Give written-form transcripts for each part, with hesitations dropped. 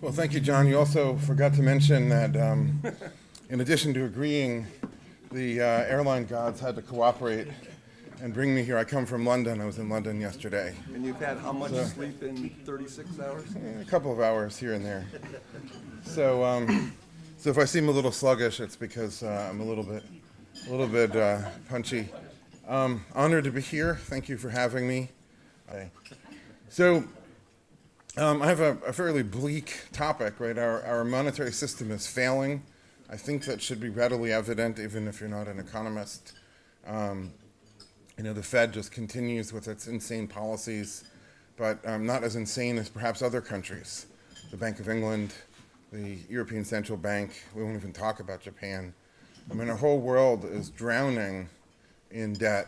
Well, thank you, John. You also forgot to mention that in addition to agreeing, the airline gods had to cooperate and bring me here. I come from London. I was in London yesterday. And you've had how much sleep in 36 hours? A couple of hours here and there. So if I seem a little sluggish, it's because I'm a little bit punchy. Honored to be here. Thank you for having me. So I have a fairly bleak topic, right? Our monetary system is failing. I think that should be readily evident, even if you're not an economist. The Fed just continues with its insane policies, but not as insane as perhaps other countries. The Bank of England, the European Central Bank, we won't even talk about Japan. I mean, our whole world is drowning in debt,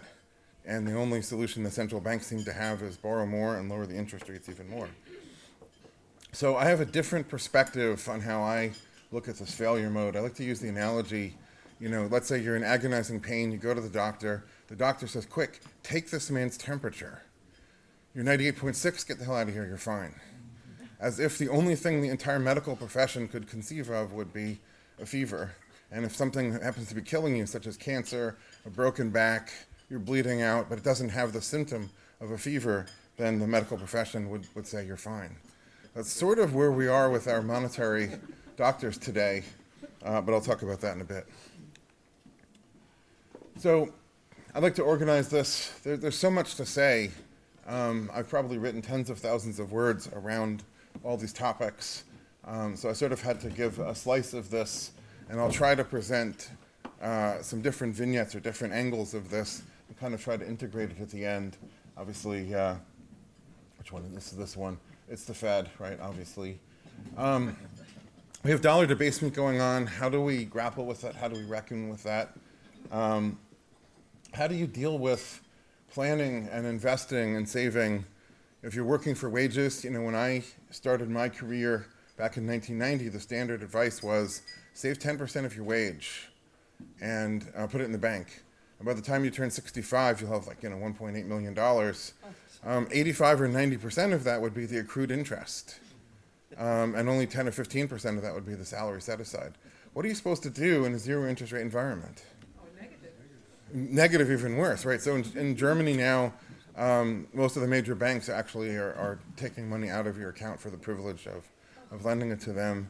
and the only solution the central banks seem to have is borrow more and lower the interest rates even more. So I have a different perspective on how I look at this failure mode. I like to use the analogy, let's say you're in agonizing pain, you go to the doctor says, quick, take this man's temperature. You're 98.6, get the hell out of here, you're fine. As if the only thing the entire medical profession could conceive of would be a fever. And if something happens to be killing you, such as cancer, a broken back, you're bleeding out, but it doesn't have the symptom of a fever, then the medical profession would say you're fine. That's sort of where we are with our monetary doctors today, but I'll talk about that in a bit. So I'd like to organize this. There's so much to say. I've probably written tens of thousands of words around all these topics. So I sort of had to give a slice of this, and I'll try to present some different vignettes or different angles of this and kind of try to integrate it at the end. Obviously, which one? This is this one. It's the Fed, right, obviously. We have dollar debasement going on. How do we grapple with that? How do we reckon with that? How do you deal with planning and investing and saving if you're working for wages? When I started my career back in 1990, the standard advice was save 10% of your wage and put it in the bank. And by the time you turn 65, you'll have $1.8 million. 85 or 90% of that would be the accrued interest. And only 10 or 15% of that would be the salary set aside. What are you supposed to do in a zero interest rate environment? Negative, even worse, right? So in Germany now, most of the major banks actually are taking money out of your account for the privilege of lending it to them.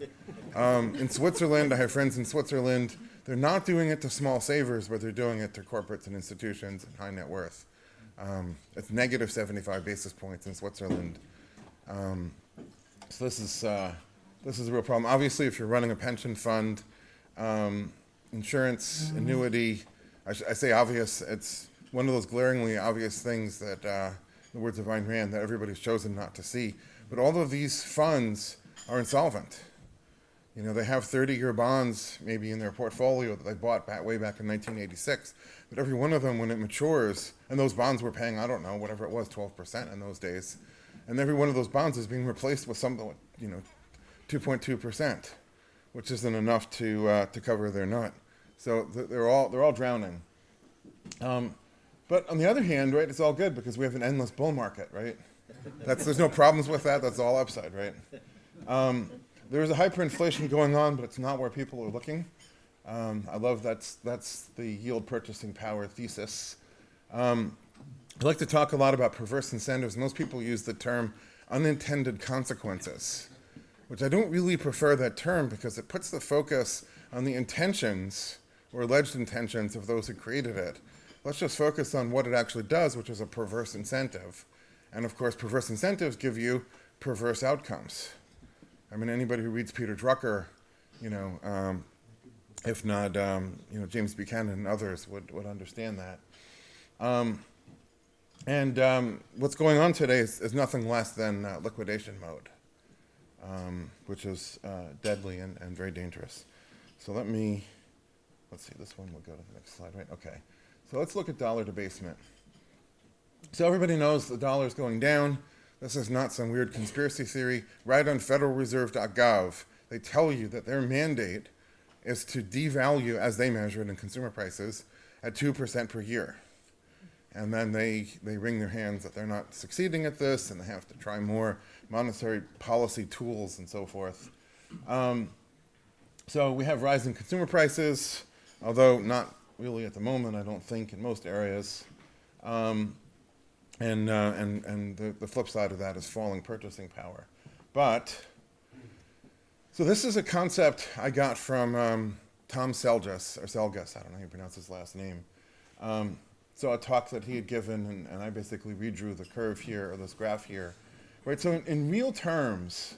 In Switzerland, I have friends in Switzerland, they're not doing it to small savers, but they're doing it to corporates and institutions and high net worth. It's negative 75 basis points in Switzerland. So this is a real problem. Obviously, if you're running a pension fund, insurance, annuity, I say obvious, it's one of those glaringly obvious things that, the words of Ayn Rand, that everybody's chosen not to see. But all of these funds are insolvent. They have 30-year bonds maybe in their portfolio that they bought way back in 1986. But every one of them, when it matures, and those bonds were paying, I don't know, whatever it was, 12% in those days. And every one of those bonds is being replaced with something, 2.2%, which isn't enough to cover their nut. So they're all drowning. But on the other hand, right, it's all good because we have an endless bull market, right? There's no problems with that. That's all upside, right? There's a hyperinflation going on, but it's not where people are looking. I love that's the yield purchasing power thesis. I like to talk a lot about perverse incentives. Most people use the term unintended consequences, which I don't really prefer that term because it puts the focus on the intentions or alleged intentions of those who created it. Let's just focus on what it actually does, which is a perverse incentive. And of course, perverse incentives give you perverse outcomes. I mean, anybody who reads Peter Drucker, if not, James Buchanan and others would understand that. What's going on today is nothing less than liquidation mode, which is deadly and very dangerous. So let's see, this one, we'll go to the next slide, right? Okay. So let's look at dollar debasement. So everybody knows the dollar is going down. This is not some weird conspiracy theory. Right on federalreserve.gov, they tell you that their mandate is to devalue, as they measure it in consumer prices, at 2% per year. And then they wring their hands that they're not succeeding at this, and they have to try more monetary policy tools and so forth. So we have rising consumer prices, although not really at the moment, I don't think, in most areas. And the flip side of that is falling purchasing power. So this is a concept I got from Tom Selgus, I don't know how you pronounce his last name. So a talk that he had given, and I basically redrew the curve here, or this graph here. Right, so in real terms,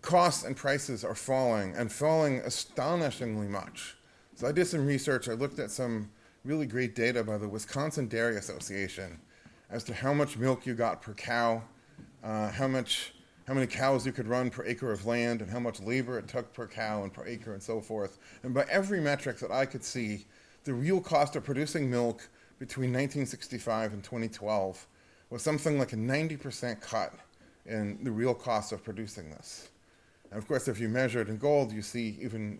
costs and prices are falling, and falling astonishingly much. So I did some research. I looked at some really great data by the Wisconsin Dairy Association as to how much milk you got per cow, how many cows you could run per acre of land, and how much labor it took per cow and per acre and so forth. And by every metric that I could see, the real cost of producing milk between 1965 and 2012 was something like a 90% cut in the real cost of producing this. And of course, if you measure it in gold, you see even,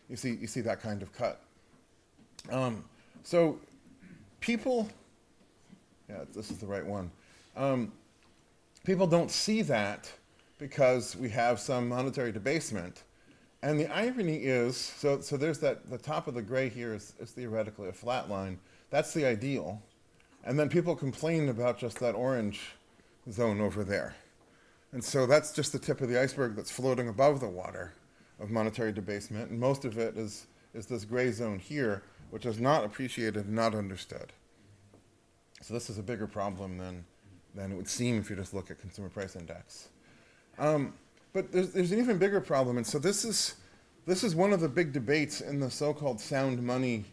you see that kind of cut. So people, yeah, this is the right one. People don't see that because we have some monetary debasement. And the irony is, so there's that, the top of the gray here is theoretically a flat line. That's the ideal. And then people complain about just that orange zone over there. And so that's just the tip of the iceberg that's floating above the water of monetary debasement. And most of it is this gray zone here, which is not appreciated and not understood. So this is a bigger problem than it would seem if you just look at consumer price index. But there's an even bigger problem. And so this is one of the big debates in the so-called sound money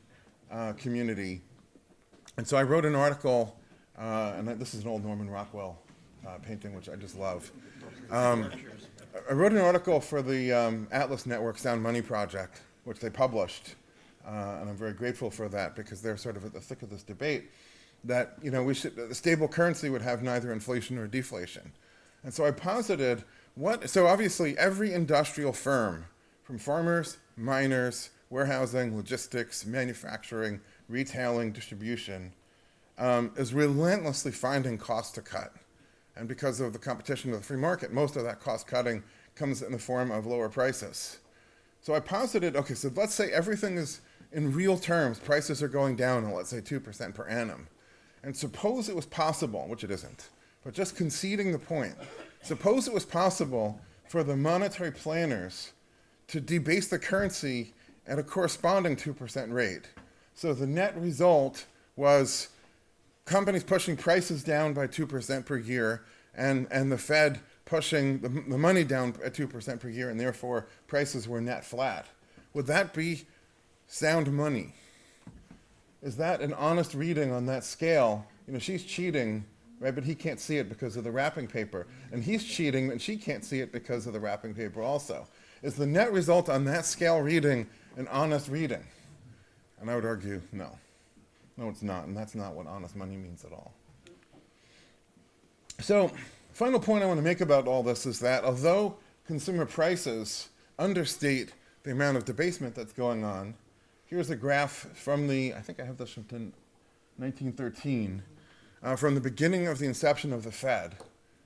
community. And so I wrote an article, and this is an old Norman Rockwell painting, which I just love. I wrote an article for the Atlas Network Sound Money Project, which they published, and I'm very grateful for that because they're sort of at the thick of this debate that a stable currency would have neither inflation nor deflation. And so I posited so obviously every industrial firm, from farmers, miners, warehousing, logistics, manufacturing, retailing, distribution, is relentlessly finding costs to cut. And because of the competition of the free market, most of that cost cutting comes in the form of lower prices. So I posited, okay, so let's say everything is in real terms, prices are going down at, let's say, 2% per annum. And suppose it was possible, which it isn't, but just conceding the point, suppose it was possible for the monetary planners to debase the currency at a corresponding 2% rate. So the net result was companies pushing prices down by 2% per year, and the Fed pushing the money down at 2% per year, and therefore prices were net flat. Would that be sound money? Is that an honest reading on that scale? She's cheating, right, but he can't see it because of the wrapping paper. And he's cheating, and she can't see it because of the wrapping paper also. Is the net result on that scale reading an honest reading? And I would argue, no. No, it's not, and that's not what honest money means at all. So, final point I want to make about all this is that although consumer prices understate the amount of debasement that's going on, here's a graph from I think I have this from 1913, from the beginning of the inception of the Fed.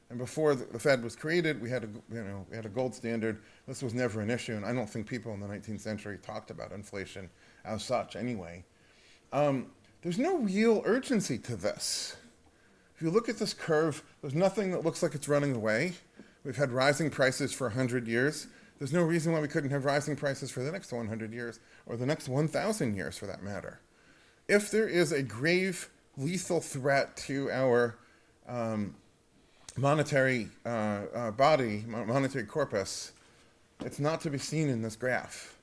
And before the Fed was created, we had a gold standard. This was never an issue, and I don't think people in the 19th century talked about inflation as such anyway. There's no real urgency to this. If you look at this curve, there's nothing that looks like it's running away. We've had rising prices for 100 years. There's no reason why we couldn't have rising prices for the next 100 years, or the next 1,000 years for that matter. If there is a grave, lethal threat to our monetary body, monetary corpus, it's not to be seen in this graph.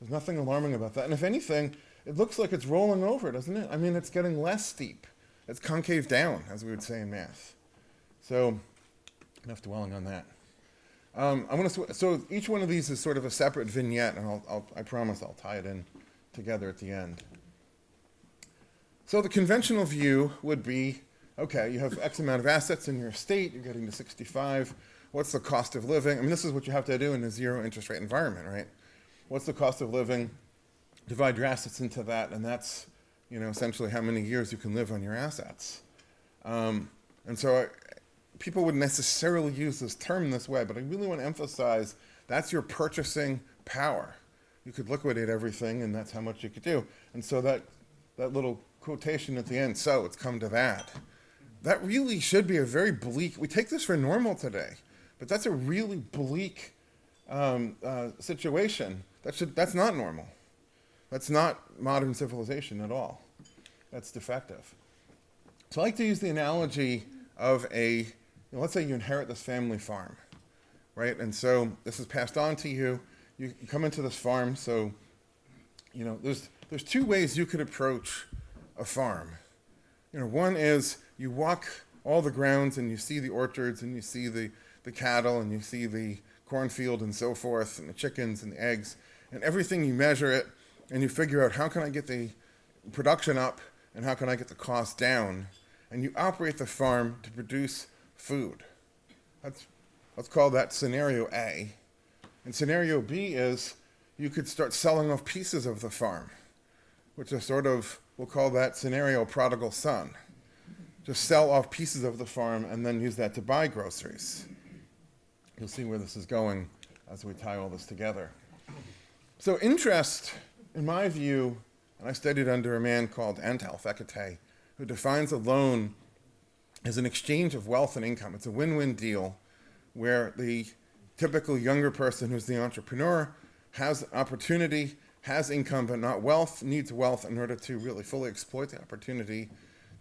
There's nothing alarming about that. And if anything, it looks like it's rolling over, doesn't it? I mean, it's getting less steep. It's concave down, as we would say in math. So, enough dwelling on that. So each one of these is sort of a separate vignette, and I promise I'll tie it in together at the end. So the conventional view would be, okay, you have X amount of assets in your estate, you're getting to 65. What's the cost of living? I mean, this is what you have to do in a zero interest rate environment, right? What's the cost of living? Divide your assets into that, and that's essentially how many years you can live on your assets. And so people wouldn't necessarily use this term this way, but I really want to emphasize that's your purchasing power. You could liquidate everything, and that's how much you could do. And so that little quotation at the end, so it's come to that. That really should be a very bleak, we take this for normal today, but that's a really bleak situation. That's not normal. That's not modern civilization at all. That's defective. So I like to use the analogy of let's say you inherit this family farm, right? And so this is passed on to you. You come into this farm, so, there's two ways you could approach a farm. One is you walk all the grounds and you see the orchards and you see the cattle and you see the cornfield and so forth and the chickens and the eggs and everything. You measure it and you figure out how can I get the production up and how can I get the cost down, and you operate the farm to produce food. Let's call that scenario A. And scenario B is you could start selling off pieces of the farm, which is we'll call that scenario prodigal son. Just sell off pieces of the farm and then use that to buy groceries. You'll see where this is going as we tie all this together. So interest, in my view, and I studied under a man called Antal Fekete, who defines a loan as an exchange of wealth and income. It's a win-win deal where the typical younger person who's the entrepreneur has opportunity, has income but not wealth, needs wealth in order to really fully exploit the opportunity.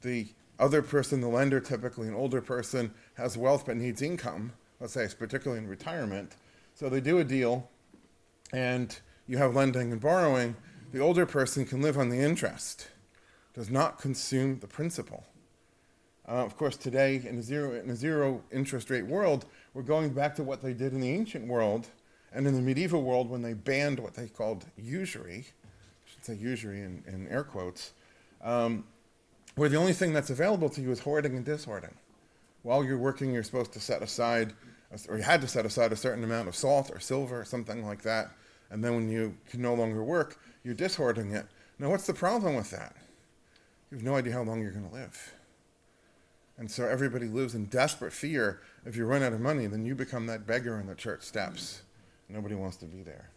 The other person, the lender, typically an older person, has wealth but needs income, let's say, particularly in retirement. So they do a deal, and you have lending and borrowing. The older person can live on the interest, does not consume the principal. Of course, today, in a zero interest rate world, we're going back to what they did in the ancient world and in the medieval world when they banned what they called usury. I should say usury in air quotes, where the only thing that's available to you is hoarding and dishoarding. While you're working, you're supposed to set aside, or you had to set aside a certain amount of salt or silver or something like that, and then when you can no longer work, you're dishoarding it. Now, what's the problem with that? You have no idea how long you're going to live. And so everybody lives in desperate fear. If you run out of money, then you become that beggar on the church steps. Nobody wants to be there.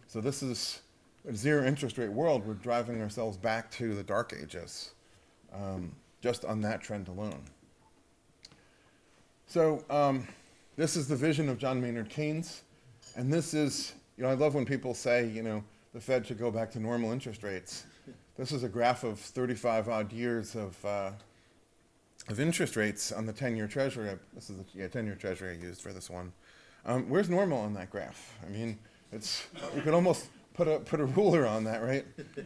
So this is a zero interest rate world. We're driving ourselves back to the dark ages, just on that trend alone. So this is the vision of John Maynard Keynes. And this is, I love when people say, the Fed should go back to normal interest rates. This is a graph of 35 odd years of interest rates on the 10-year Treasury. This is the 10-year Treasury I used for this one. Where's normal on that graph? I mean, you could almost put a ruler on that, right?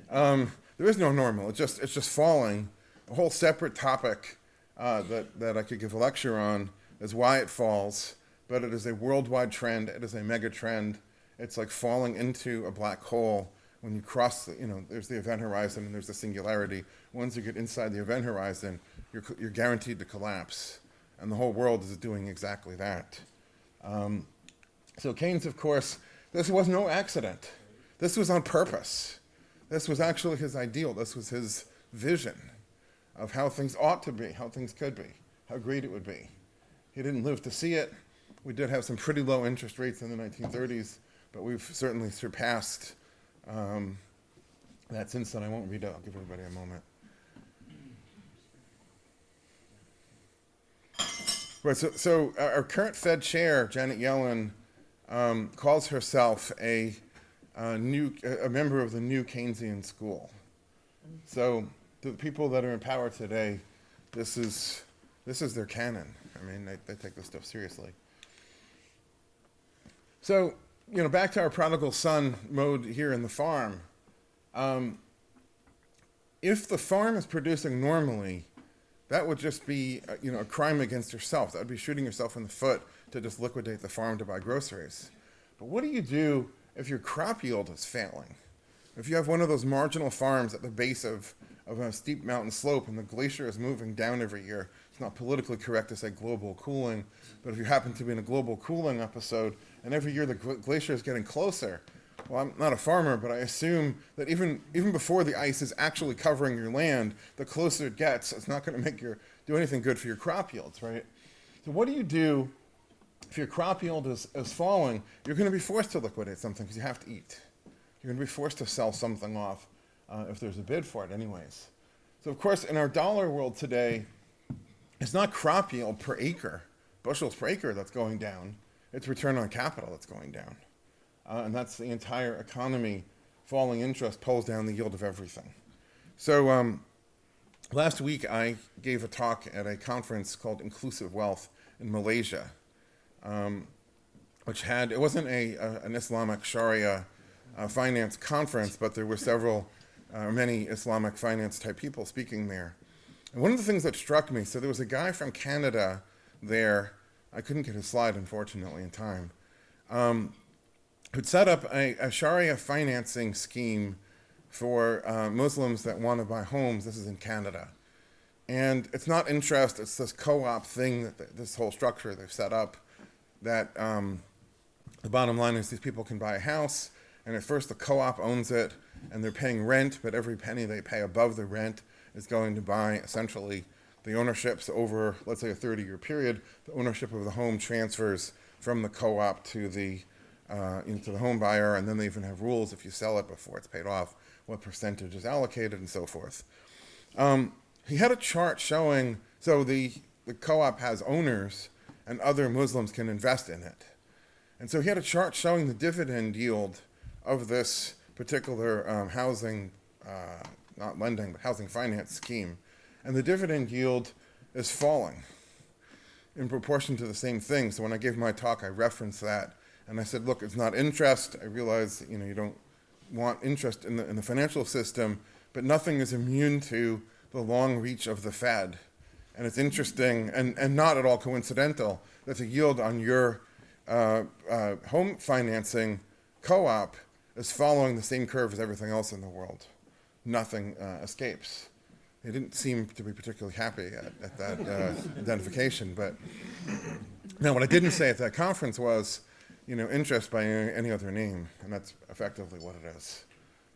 There is no normal. It's just falling. A whole separate topic that I could give a lecture on is why it falls. But it is a worldwide trend. It is a mega trend. It's like falling into a black hole. When you cross, there's the event horizon and there's the singularity. Once you get inside the event horizon, you're guaranteed to collapse. And the whole world is doing exactly that. So Keynes, of course, this was no accident. This was on purpose. This was actually his ideal. This was his vision of how things ought to be, how things could be, how great it would be. He didn't live to see it. We did have some pretty low interest rates in the 1930s, but we've certainly surpassed that since then. I won't read it. I'll give everybody a moment. Right, so our current Fed chair, Janet Yellen, calls herself a member of the new Keynesian school. So the people that are in power today, this is their canon. I mean, they take this stuff seriously. So, back to our prodigal son mode here in the farm. If the farm is producing normally, that would just be, a crime against yourself. That would be shooting yourself in the foot to just liquidate the farm to buy groceries. But what do you do if your crop yield is failing? If you have one of those marginal farms at the base of a steep mountain slope and the glacier is moving down every year, it's not politically correct to say global cooling, but if you happen to be in a global cooling episode and every year the glacier is getting closer, well, I'm not a farmer, but I assume that even before the ice is actually covering your land, the closer it gets, it's not going to do anything good for your crop yields, right? So what do you do if your crop yield is falling? You're going to be forced to liquidate something because you have to eat. You're going to be forced to sell something off if there's a bid for it anyways. So of course, in our dollar world today, it's not crop yield per acre, bushels per acre that's going down. It's return on capital that's going down. And that's the entire economy. Falling interest pulls down the yield of everything. So last week I gave a talk at a conference called Inclusive Wealth in Malaysia, which had, it wasn't an Islamic Sharia finance conference, but there were many Islamic finance type people speaking there. And one of the things that struck me, so there was a guy from Canada there, I couldn't get his slide unfortunately in time, who'd set up a Sharia financing scheme for Muslims that want to buy homes. This is in Canada. And it's not interest, it's this co-op thing, this whole structure they've set up, that the bottom line is these people can buy a house, and at first the co-op owns it, and they're paying rent, but every penny they pay above the rent is going to buy essentially the ownerships over, let's say, a 30-year period. The ownership of the home transfers from the co-op to the home buyer, and then they even have rules if you sell it before it's paid off, what percentage is allocated and so forth. He had a chart showing, so the co-op has owners and other Muslims can invest in it. And so he had a chart showing the dividend yield of this particular housing, not lending, but housing finance scheme. And the dividend yield is falling in proportion to the same thing. So when I gave my talk, I referenced that. And I said, look, it's not interest. I realize you don't want interest in the financial system, but nothing is immune to the long reach of the Fed. And it's interesting and not at all coincidental that the yield on your home financing co-op is following the same curve as everything else in the world. Nothing escapes. They didn't seem to be particularly happy at that identification. But now, what I didn't say at that conference was, interest by any other name, and that's effectively what it is.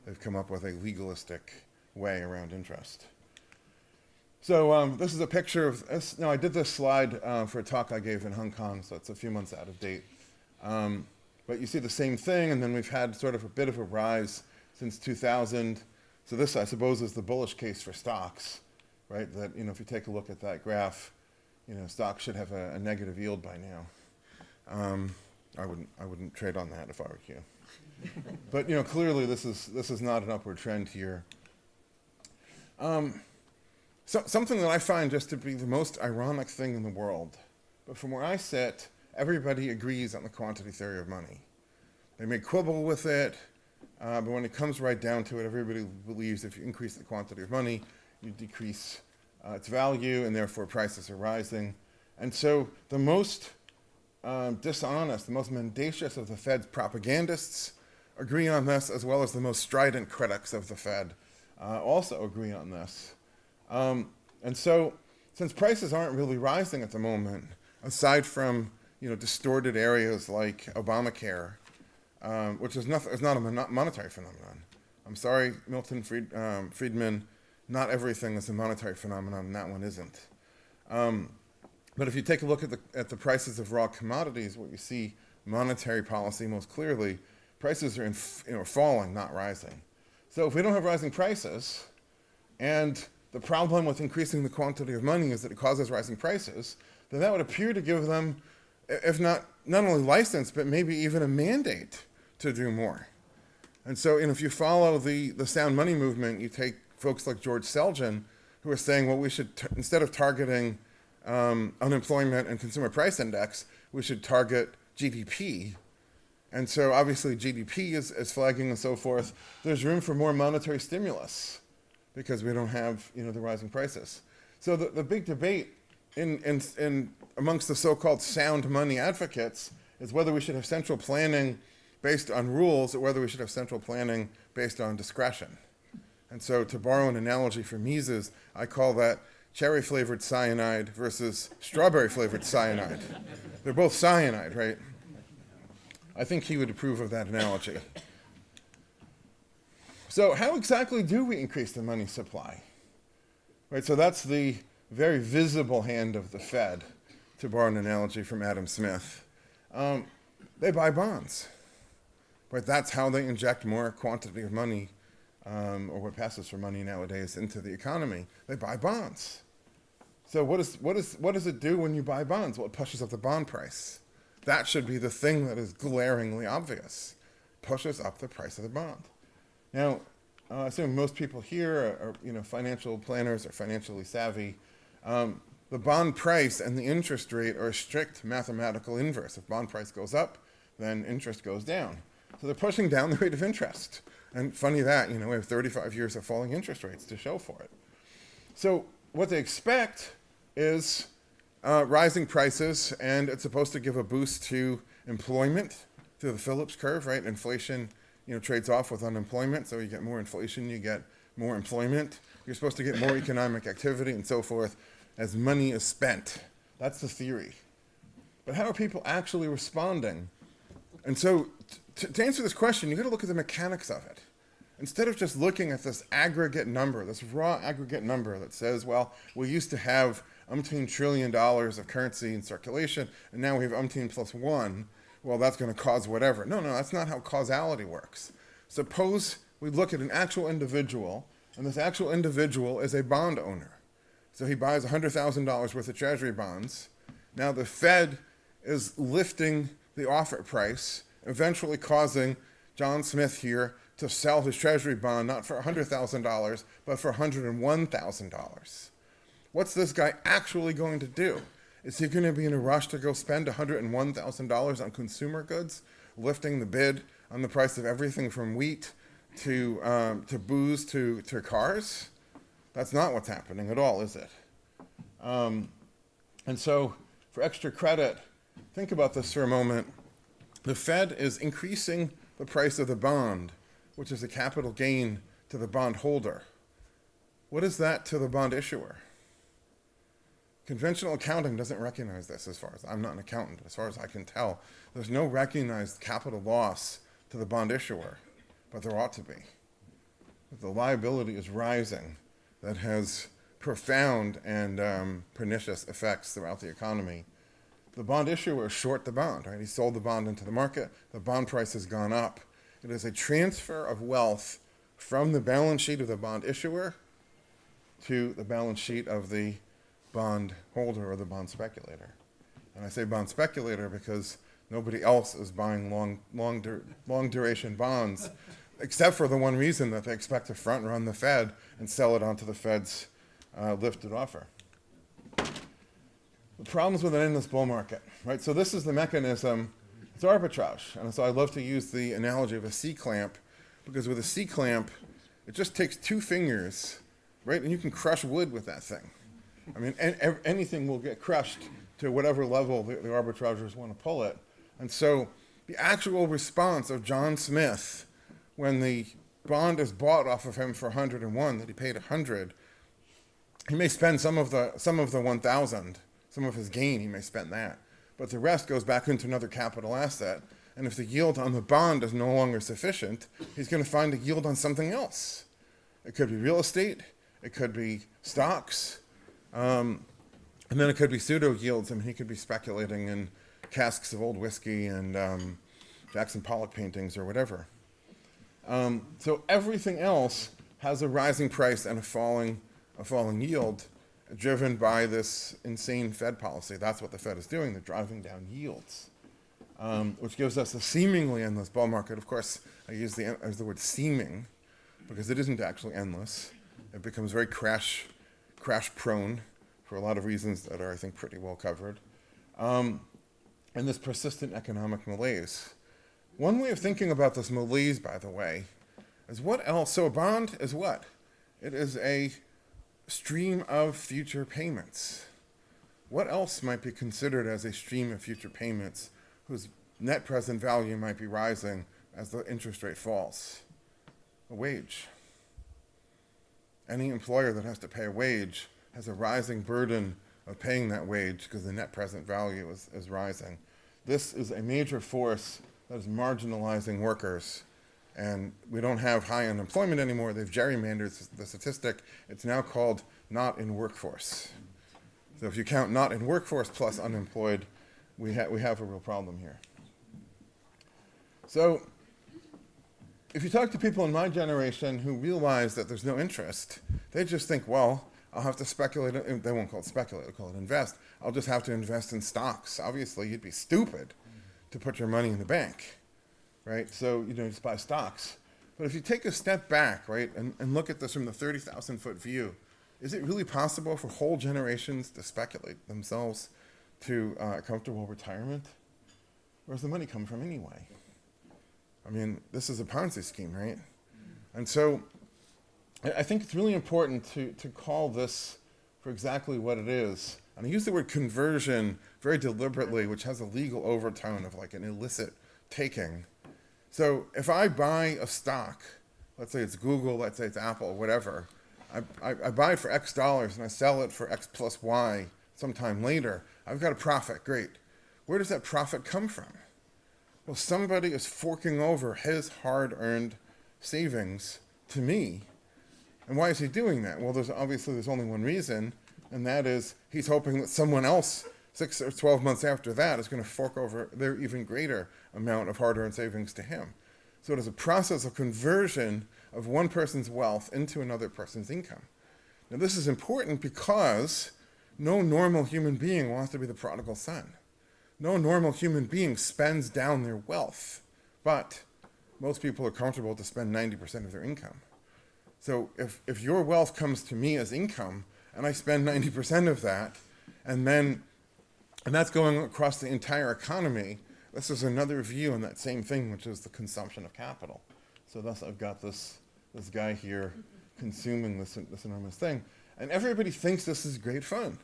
They've come up with a legalistic way around interest. So this is a picture of this. Now, I did this slide for a talk I gave in Hong Kong, so it's a few months out of date. But you see the same thing, and then we've had sort of a bit of a rise since 2000. So this, I suppose, is the bullish case for stocks, right? That, if you take a look at that graph, stocks should have a negative yield by now. I wouldn't trade on that if I were you. But, clearly this is not an upward trend here. Something that I find just to be the most ironic thing in the world, but from where I sit, everybody agrees on the quantity theory of money. They may quibble with it, but when it comes right down to it, everybody believes if you increase the quantity of money, you decrease its value, and therefore prices are rising. And so the most dishonest, the most mendacious of the Fed's propagandists agree on this, as well as the most strident critics of the Fed also agree on this. And so, since prices aren't really rising at the moment, aside from distorted areas like Obamacare, which is not a monetary phenomenon. I'm sorry, Milton Friedman, not everything is a monetary phenomenon, and that one isn't. But if you take a look at the prices of raw commodities, what you see monetary policy most clearly, prices are falling, not rising. So if we don't have rising prices, and the problem with increasing the quantity of money is that it causes rising prices, then that would appear to give them, if not only license, but maybe even a mandate to do more. And so, if you follow the sound money movement, you take folks like George Selgin, who are saying, well, we should, instead of targeting unemployment and consumer price index, we should target GDP. And so obviously GDP is flagging and so forth. There's room for more monetary stimulus because we don't have the rising prices. So the big debate in amongst the so-called sound money advocates is whether we should have central planning based on rules or whether we should have central planning based on discretion. And so to borrow an analogy from Mises, I call that cherry-flavored cyanide versus strawberry-flavored cyanide. They're both cyanide, right? I think he would approve of that analogy. So how exactly do we increase the money supply? Right, so that's the very visible hand of the Fed, to borrow an analogy from Adam Smith. They buy bonds. Right, that's how they inject more quantity of money, or what passes for money nowadays, into the economy. They buy bonds. So what does it do when you buy bonds? Well, it pushes up the bond price. That should be the thing that is glaringly obvious. Pushes up the price of the bond. Now, I assume most people here are financial planners or financially savvy. The bond price and the interest rate are a strict mathematical inverse. If bond price goes up, then interest goes down. So they're pushing down the rate of interest. And funny that, we have 35 years of falling interest rates to show for it. So what they expect is rising prices, and it's supposed to give a boost to employment through the Phillips curve, right? Inflation, trades off with unemployment. So you get more inflation, you get more employment. You're supposed to get more economic activity and so forth as money is spent. That's the theory. But how are people actually responding? And so to answer this question, you've got to look at the mechanics of it. Instead of just looking at this aggregate number, this raw aggregate number that says, well, we used to have umpteen $1 trillion of currency in circulation, and now we have umpteen plus one, well, that's going to cause whatever. No, that's not how causality works. Suppose we look at an actual individual, and this actual individual is a bond owner. So he buys $100,000 worth of treasury bonds. Now the Fed is lifting the offer price, eventually causing John Smith here to sell his treasury bond not for $100,000, but for $101,000. What's this guy actually going to do? Is he going to be in a rush to go spend $101,000 on consumer goods, lifting the bid on the price of everything from wheat to booze to cars? That's not what's happening at all, is it? And so, for extra credit, think about this for a moment. The Fed is increasing the price of the bond, which is a capital gain to the bond holder. What is that to the bond issuer? Conventional accounting doesn't recognize this, as far as I'm not an accountant, as far as I can tell. There's no recognized capital loss to the bond issuer, but there ought to be. The liability is rising. That has profound and pernicious effects throughout the economy. The bond issuer is short the bond, right? He sold the bond into the market. The bond price has gone up. It is a transfer of wealth from the balance sheet of the bond issuer to the balance sheet of the bond holder or the bond speculator. And I say bond speculator because nobody else is buying long duration bonds, except for the one reason that they expect to front run the Fed and sell it onto the Fed's lifted offer. The problems with an endless bull market, right? So this is the mechanism. It's arbitrage. And so I love to use the analogy of a C-clamp, because with a C-clamp, it just takes two fingers, right? And you can crush wood with that thing. I mean, anything will get crushed to whatever level the arbitrageurs want to pull it. And so the actual response of John Smith when the bond is bought off of him for 101, that he paid 100, he may spend some of the 1,000, some of his gain, he may spend that. But the rest goes back into another capital asset. And if the yield on the bond is no longer sufficient, he's going to find a yield on something else. It could be real estate, it could be stocks, and then it could be pseudo yields. I mean, he could be speculating in casks of old whiskey and Jackson Pollock paintings or whatever. So everything else has a rising price and a falling yield, driven by this insane Fed policy. That's what the Fed is doing. They're driving down yields, which gives us a seemingly endless bull market. Of course, I use the word seeming because it isn't actually endless. It becomes very crash prone for a lot of reasons that are, I think, pretty well covered. And this persistent economic malaise. One way of thinking about this malaise, by the way, is what else? So a bond is what? It is a stream of future payments. What else might be considered as a stream of future payments whose net present value might be rising as the interest rate falls? A wage. Any employer that has to pay a wage has a rising burden of paying that wage because the net present value is rising. This is a major force that is marginalizing workers And we don't have high unemployment anymore. They've gerrymandered the statistic. It's now called not in workforce. So if you count not in workforce plus unemployed, we have a real problem here. So if you talk to people in my generation who realize that there's no interest, they just think, well, I'll have to speculate. They won't call it speculate, they'll call it invest. I'll just have to invest in stocks. Obviously, you'd be stupid to put your money in the bank, right? So, just buy stocks. But if you take a step back, right, and look at this from the 30,000-foot view, is it really possible for whole generations to speculate themselves to a comfortable retirement? Where does the money come from anyway? I mean, this is a Ponzi scheme, right? And so I think it's really important to call this for exactly what it is. And I use the word conversion very deliberately, which has a legal overtone of like an illicit taking. So if I buy a stock, let's say it's Google, let's say it's Apple, whatever, I buy it for X dollars and I sell it for X plus Y sometime later, I've got a profit, great. Where does that profit come from? Well, somebody is forking over his hard-earned savings to me. And why is he doing that? Well, there's only one reason, and that is he's hoping that someone else 6 or 12 months after that is going to fork over their even greater amount of hard-earned savings to him. So it is a process of conversion of one person's wealth into another person's income. Now, this is important because no normal human being wants to be the prodigal son. No normal human being spends down their wealth, but most people are comfortable to spend 90% of their income. So if your wealth comes to me as income, and I spend 90% of that, and that's going across the entire economy, this is another view on that same thing, which is the consumption of capital. So thus I've got this guy here consuming this enormous thing. And everybody thinks this is great fun.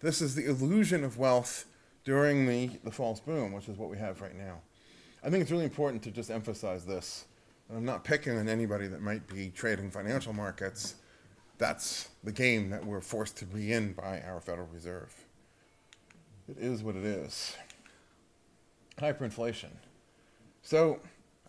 This is the illusion of wealth during the false boom, which is what we have right now. I think it's really important to just emphasize this. And I'm not picking on anybody that might be trading financial markets. That's the game that we're forced to be in by our Federal Reserve. It is what it is. Hyperinflation. So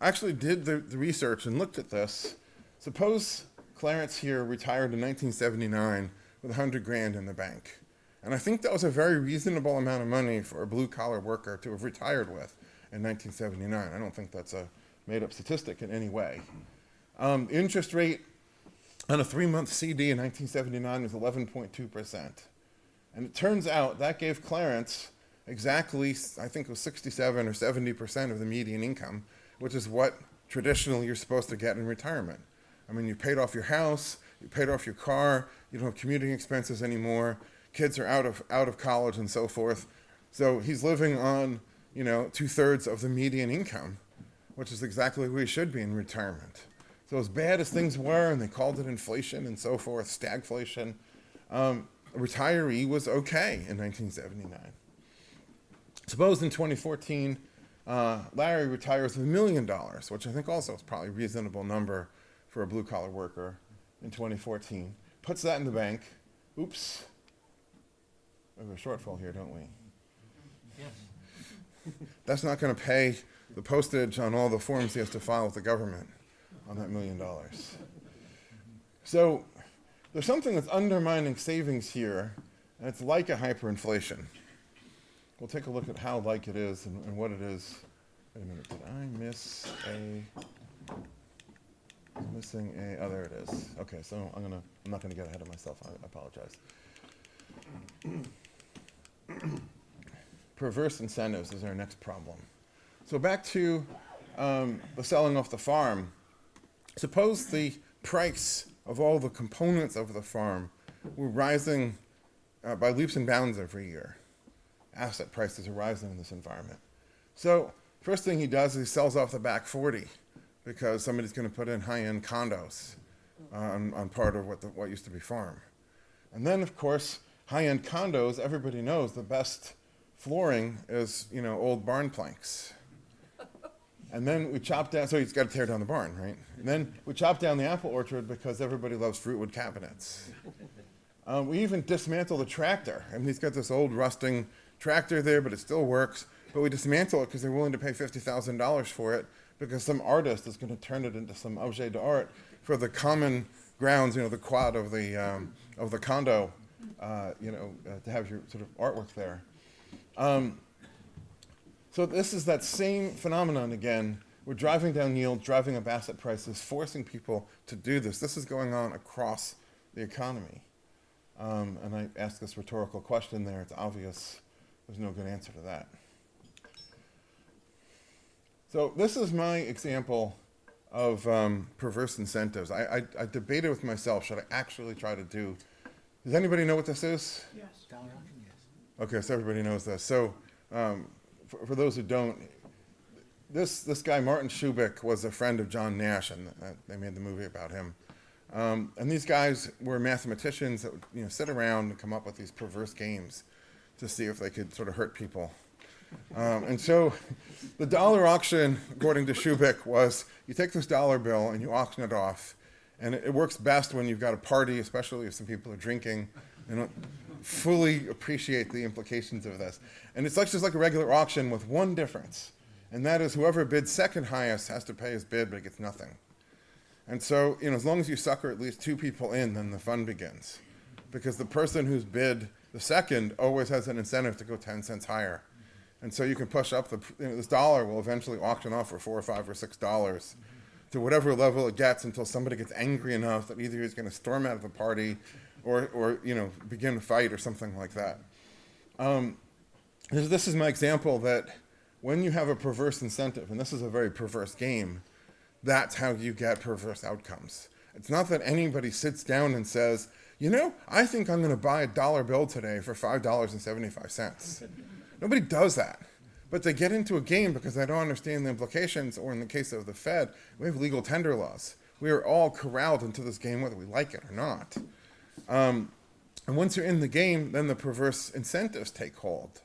I actually did the research and looked at this. Suppose Clarence here retired in 1979 with 100 grand in the bank. And I think that was a very reasonable amount of money for a blue-collar worker to have retired with in 1979. I don't think that's a made-up statistic in any way. Interest rate on a 3-month CD in 1979 was 11.2%. And it turns out that gave Clarence exactly, I think it was 67 or 70% of the median income, which is what traditionally you're supposed to get in retirement. I mean, you paid off your house, you paid off your car, you don't have commuting expenses anymore, kids are out of college and so forth. So he's living on, 2/3 of the median income, which is exactly where he should be in retirement. So as bad as things were, and they called it inflation and so forth, stagflation, a retiree was okay in 1979. Suppose in 2014, Larry retires with $1 million, which I think also is probably a reasonable number for a blue-collar worker in 2014. Puts that in the bank. Oops. We have a shortfall here, don't we? Yes. That's not going to pay the postage on all the forms he has to file with the government on that $1 million. So there's something that's undermining savings here, and it's like a hyperinflation. We'll take a look at how like it is and what it is. Wait a minute, did I miss missing a, oh, there it is. Okay, so I'm not gonna get ahead of myself, I apologize. Perverse incentives is our next problem. So back to the selling off the farm. Suppose the price of all the components of the farm were rising by leaps and bounds every year. Asset prices are rising in this environment. So first thing he does is he sells off the back 40 because somebody's going to put in high-end condos on part of what used to be farm. And then, of course, high-end condos, everybody knows the best flooring is, old barn planks. And then we chop down, so he's got to tear down the barn, right? And then we chop down the apple orchard because everybody loves fruitwood cabinets. We even dismantle the tractor. I mean, he's got this old rusting tractor there, but it still works. But we dismantle it because they're willing to pay $50,000 for it because some artist is going to turn it into some objet d'art for the common grounds, the quad of the condo, to have your sort of artwork there. So this is that same phenomenon again. We're driving down yield, driving up asset prices, forcing people to do this. This is going on across the economy. And I asked this rhetorical question there. It's obvious there's no good answer to that. So this is my example of perverse incentives. I debated with myself, should I actually try to do, does anybody know what this is? Yes. Okay, so everybody knows this. So for those who don't, this guy, Martin Schubeck, was a friend of John Nash, and they made the movie about him. And these guys were mathematicians that would sit around and come up with these perverse games to see if they could sort of hurt people. And so the dollar auction, according to Schubeck, was you take this dollar bill and you auction it off. And it works best when you've got a party, especially if some people are drinking and don't fully appreciate the implications of this. And it's just like a regular auction with one difference. And that is whoever bids second highest has to pay his bid, but it gets nothing. And so, as long as you sucker at least two people in, then the fun begins. Because the person who's bid the second always has an incentive to go 10 cents higher. And so you can push up this dollar will eventually auction off for $4 or $5 or $6 to whatever level it gets until somebody gets angry enough that either he's going to storm out of the party or begin a fight or something like that. This is my example that when you have a perverse incentive, and this is a very perverse game, that's how you get perverse outcomes. It's not that anybody sits down and says, I think I'm going to buy a dollar bill today for $5.75. Nobody does that. But they get into a game because they don't understand the implications, or in the case of the Fed, we have legal tender laws. We are all corralled into this game whether we like it or not. And once you're in the game, then the perverse incentives take hold.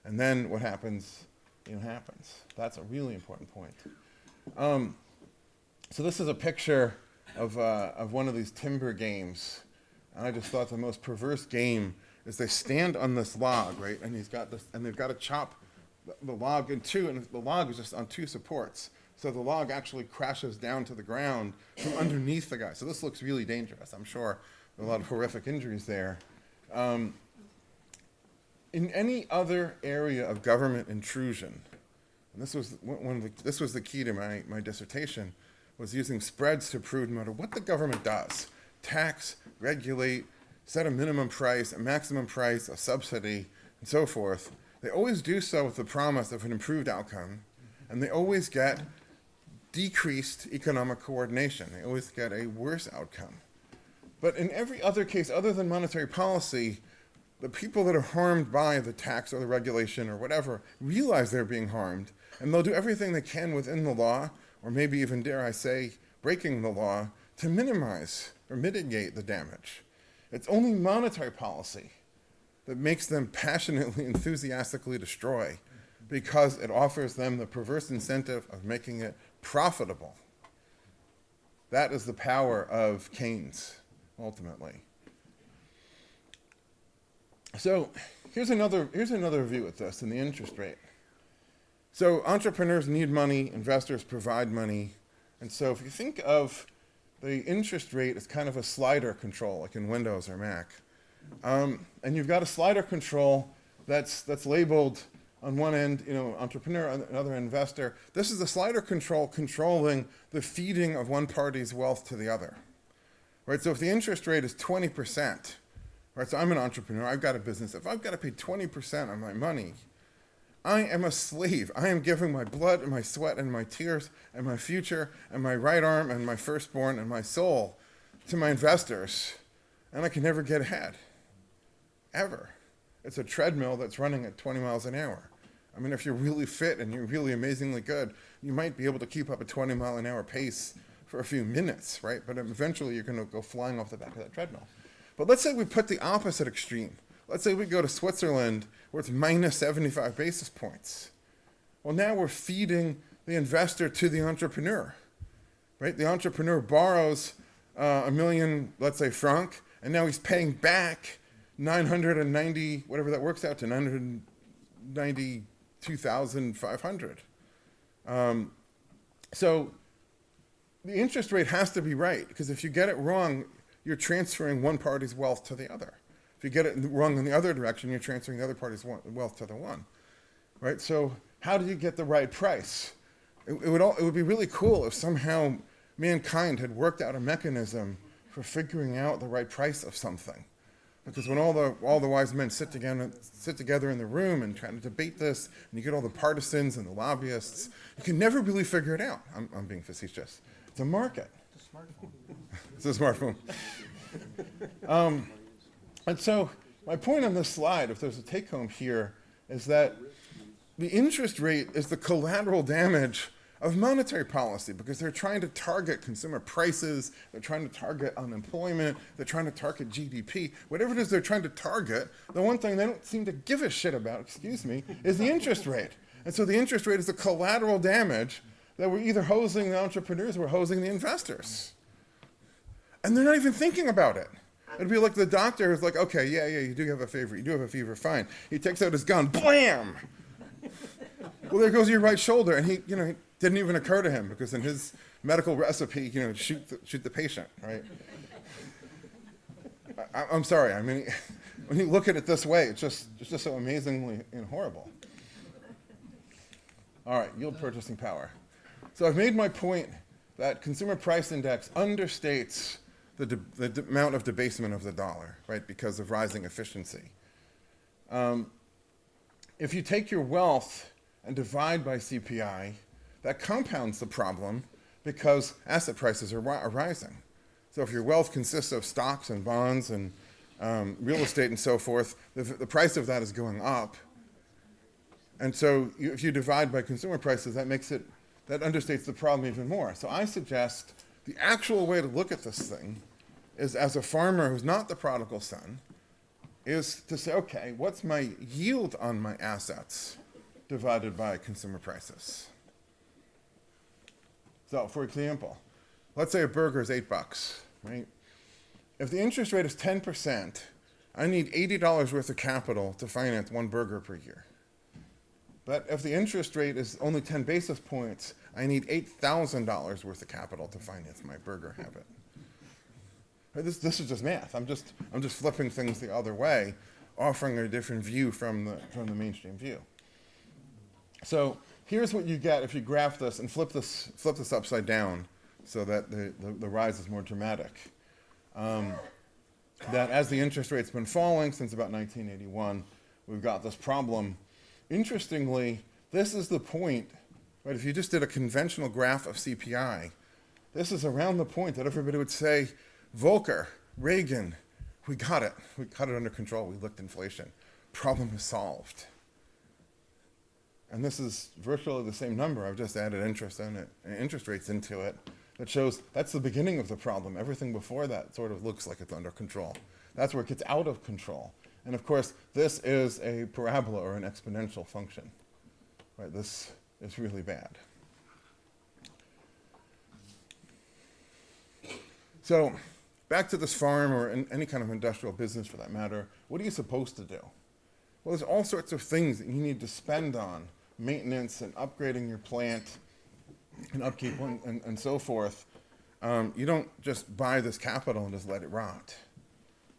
And then what happens, happens. That's a really important point. So this is a picture of one of these timber games. And I just thought the most perverse game is they stand on this log, right? And they've got to chop the log in two, and the log is just on two supports. So the log actually crashes down to the ground from underneath the guy. So this looks really dangerous. I'm sure there are a lot of horrific injuries there. In any other area of government intrusion, and this was the key to my dissertation, was using spreads to prove no matter what the government does, tax, regulate, set a minimum price, a maximum price, a subsidy, and so forth, they always do so with the promise of an improved outcome, and they always get decreased economic coordination. They always get a worse outcome. But in every other case other than monetary policy, the people that are harmed by the tax or the regulation or whatever realize they're being harmed, and they'll do everything they can within the law, or maybe even, dare I say, breaking the law, to minimize or mitigate the damage. It's only monetary policy that makes them passionately, enthusiastically destroy, because it offers them the perverse incentive of making it profitable. That is the power of Keynes, ultimately. So here's another view at this in the interest rate. So entrepreneurs need money, investors provide money, and so if you think of the interest rate as kind of a slider control, like in Windows or Mac, and you've got a slider control that's labeled on one end, entrepreneur, on the other investor. This is the slider control controlling the feeding of one party's wealth to the other, right? So if the interest rate is 20%, right? So I'm an entrepreneur, I've got a business. If I've got to pay 20% on my money, I am a slave. I am giving my blood and my sweat and my tears and my future and my right arm and my firstborn and my soul to my investors, and I can never get ahead, ever. It's a treadmill that's running at 20 miles an hour. I mean, if you're really fit and you're really amazingly good, you might be able to keep up a 20-mile-an-hour pace for a few minutes, right? But eventually you're going to go flying off the back of that treadmill. But let's say we put the opposite extreme. Let's say we go to Switzerland where it's minus 75 basis points. Well, now we're feeding the investor to the entrepreneur, right? The entrepreneur borrows a million, let's say, franc, and now he's paying back 990, whatever that works out to, 992,500. So the interest rate has to be right, because if you get it wrong, you're transferring one party's wealth to the other. If you get it wrong in the other direction, you're transferring the other party's wealth to the one, right? So how do you get the right price? It would be really cool if somehow mankind had worked out a mechanism for figuring out the right price of something. Because when all the wise men sit together in the room and try to debate this, and you get all the partisans and the lobbyists, you can never really figure it out. I'm being facetious. It's a market. It's a smartphone. And so my point on this slide, if there's a take-home here, is that the interest rate is the collateral damage of monetary policy, because they're trying to target consumer prices, they're trying to target unemployment, they're trying to target GDP. Whatever it is they're trying to target, the one thing they don't seem to give a shit about, is the interest rate. And so the interest rate is the collateral damage that we're either hosing the entrepreneurs or we're hosing the investors. And they're not even thinking about it. It'd be like the doctor who's like, okay, yeah, you do have a fever, fine. He takes out his gun, blam! Well, there goes your right shoulder, and he didn't even occur to him, because in his medical recipe, shoot the patient, right? I'm sorry. I mean, when you look at it this way, it's just so amazingly horrible. All right, yield purchasing power. So I've made my point that consumer price index understates the amount of debasement of the dollar, right, because of rising efficiency. If you take your wealth and divide by CPI, that compounds the problem, because asset prices are rising. So if your wealth consists of stocks and bonds and real estate and so forth, the price of that is going up. And so if you divide by consumer prices, that understates the problem even more. So I suggest the actual way to look at this thing is, as a farmer who's not the prodigal son, is to say, okay, what's my yield on my assets divided by consumer prices? So, for example, let's say a burger is $8, right? If the interest rate is 10%, I need $80 worth of capital to finance one burger per year. But if the interest rate is only 10 basis points, I need $8,000 worth of capital to finance my burger habit. This is just math. I'm just flipping things the other way, offering a different view from the mainstream view. So here's what you get if you graph this and flip this upside down, so that the rise is more dramatic. That as the interest rate's been falling since about 1981, we've got this problem. Interestingly, this is the point, right? If you just did a conventional graph of CPI, this is around the point that everybody would say, Volcker, Reagan, we got it. We got it under control. We licked inflation. Problem is solved. And this is virtually the same number. I've just added interest rates into it. That shows that's the beginning of the problem. Everything before that sort of looks like it's under control. That's where it gets out of control. And of course, this is a parabola or an exponential function. Right? This is really bad. So back to this farm, or any kind of industrial business for that matter, what are you supposed to do? Well, there's all sorts of things that you need to spend on, maintenance and upgrading your plant and upkeep and so forth. You don't just buy this capital and just let it rot.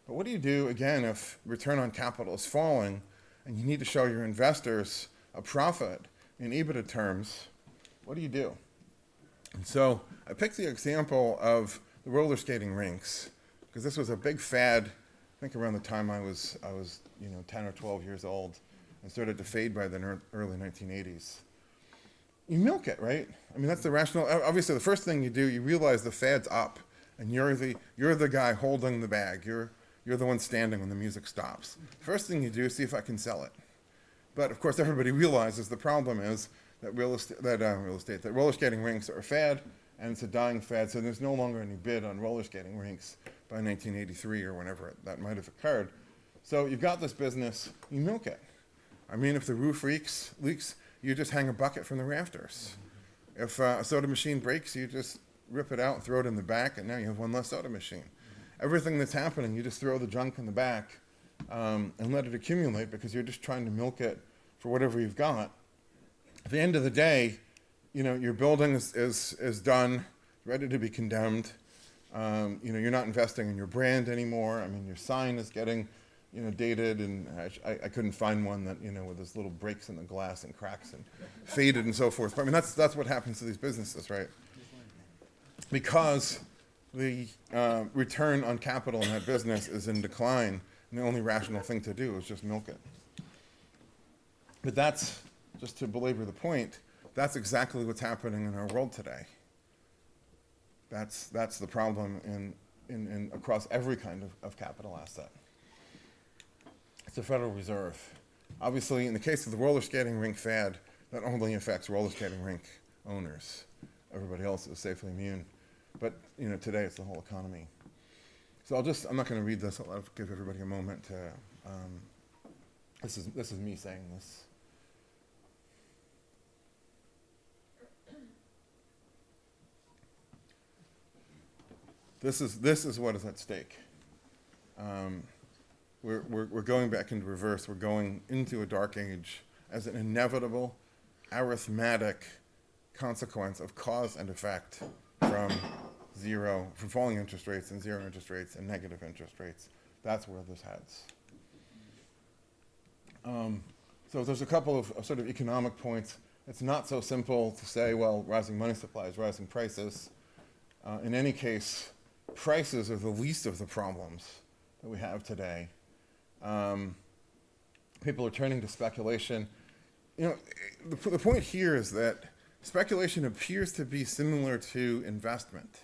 But what do you do, again, if return on capital is falling and you need to show your investors a profit in EBITDA terms? What do you do? And so I picked the example of the roller skating rinks, because this was a big fad, I think around the time I was 10 or 12 years old, and started to fade by the early 1980s. You milk it, right? I mean, that's the rational. Obviously, the first thing you do, you realize the fad's up, and you're the guy holding the bag. You're the one standing when the music stops. First thing you do is see if I can sell it. But of course, everybody realizes the problem is that that roller skating rinks are a fad, and it's a dying fad. So there's no longer any bid on roller skating rinks by 1983 or whenever that might have occurred. So you've got this business, you milk it. I mean, if the roof leaks, you just hang a bucket from the rafters. If a soda machine breaks, you just rip it out and throw it in the back, and now you have one less soda machine. Everything that's happening, you just throw the junk in the back and let it accumulate, because you're just trying to milk it for whatever you've got. At the end of the day, your building is done, ready to be condemned. You're not investing in your brand anymore. I mean, your sign is getting, dated, and I couldn't find one that, with those little breaks in the glass and cracks and faded and so forth. But I mean, that's what happens to these businesses, right? Because the return on capital in that business is in decline, and the only rational thing to do is just milk it. But that's, just to belabor the point, that's exactly what's happening in our world today. That's the problem in across every kind of capital asset. It's the Federal Reserve. Obviously, in the case of the roller skating rink fad, that only affects roller skating rink owners. Everybody else is safely immune. But today it's the whole economy. So I'm not going to read this. I'll give everybody a moment to. This is me saying this. This is what is at stake. We're going back into reverse. We're going into a dark age as an inevitable arithmetic consequence of cause and effect from falling interest rates and zero interest rates and negative interest rates. That's where this heads. So there's a couple of sort of economic points. It's not so simple to say, well, rising money supply is rising prices. In any case, prices are the least of the problems that we have today. People are turning to speculation. The point here is that speculation appears to be similar to investment,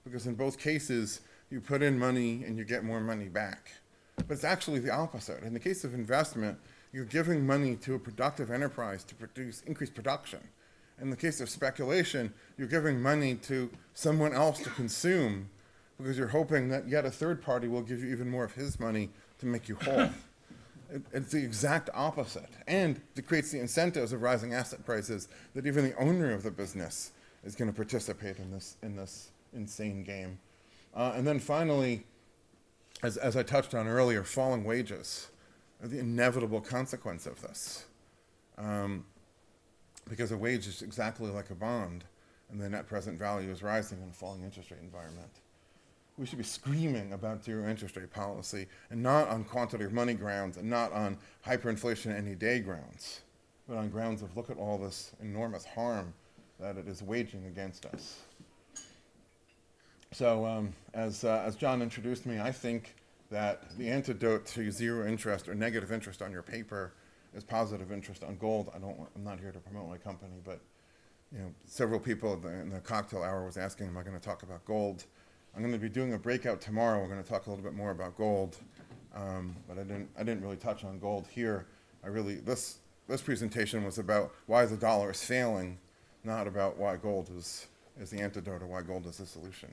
because in both cases, you put in money and you get more money back. But it's actually the opposite. In the case of investment, you're giving money to a productive enterprise to increase production. In the case of speculation, you're giving money to someone else to consume, because you're hoping that yet a third party will give you even more of his money to make you whole. It's the exact opposite. And it creates the incentives of rising asset prices that even the owner of the business is going to participate in this insane game. And then finally, as I touched on earlier, falling wages are the inevitable consequence of this. Because a wage is exactly like a bond, and the net present value is rising in a falling interest rate environment. We should be screaming about zero interest rate policy, and not on quantity of money grounds, and not on hyperinflation any day grounds, but on grounds of look at all this enormous harm that it is waging against us. So as John introduced me, I think that the antidote to zero interest or negative interest on your paper is positive interest on gold. I'm not here to promote my company, but several people in the cocktail hour was asking, am I going to talk about gold? I'm going to be doing a breakout tomorrow. We're going to talk a little bit more about gold, but I didn't really touch on gold here. This presentation was about why the dollar is failing, not about why gold is the antidote or why gold is the solution.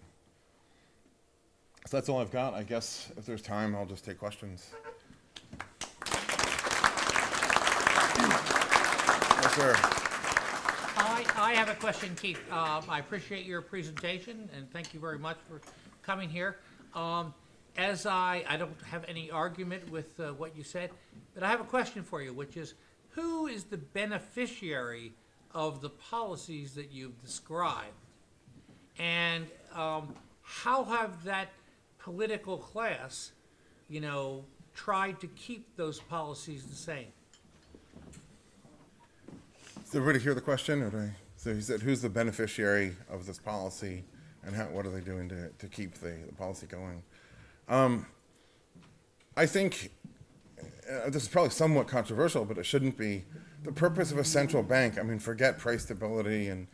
So that's all I've got. I guess if there's time, I'll just take questions. Yes, sir. I have a question, Keith. I appreciate your presentation, and thank you very much for coming here. I don't have any argument with what you said, but I have a question for you, which is, who is the beneficiary of the policies that you've described? And how have that political class, tried to keep those policies the same? Does everybody hear the question? So he said, who's the beneficiary of this policy, and what are they doing to keep the policy going? I think this is probably somewhat controversial, but it shouldn't be. The purpose of a central bank, forget price stability and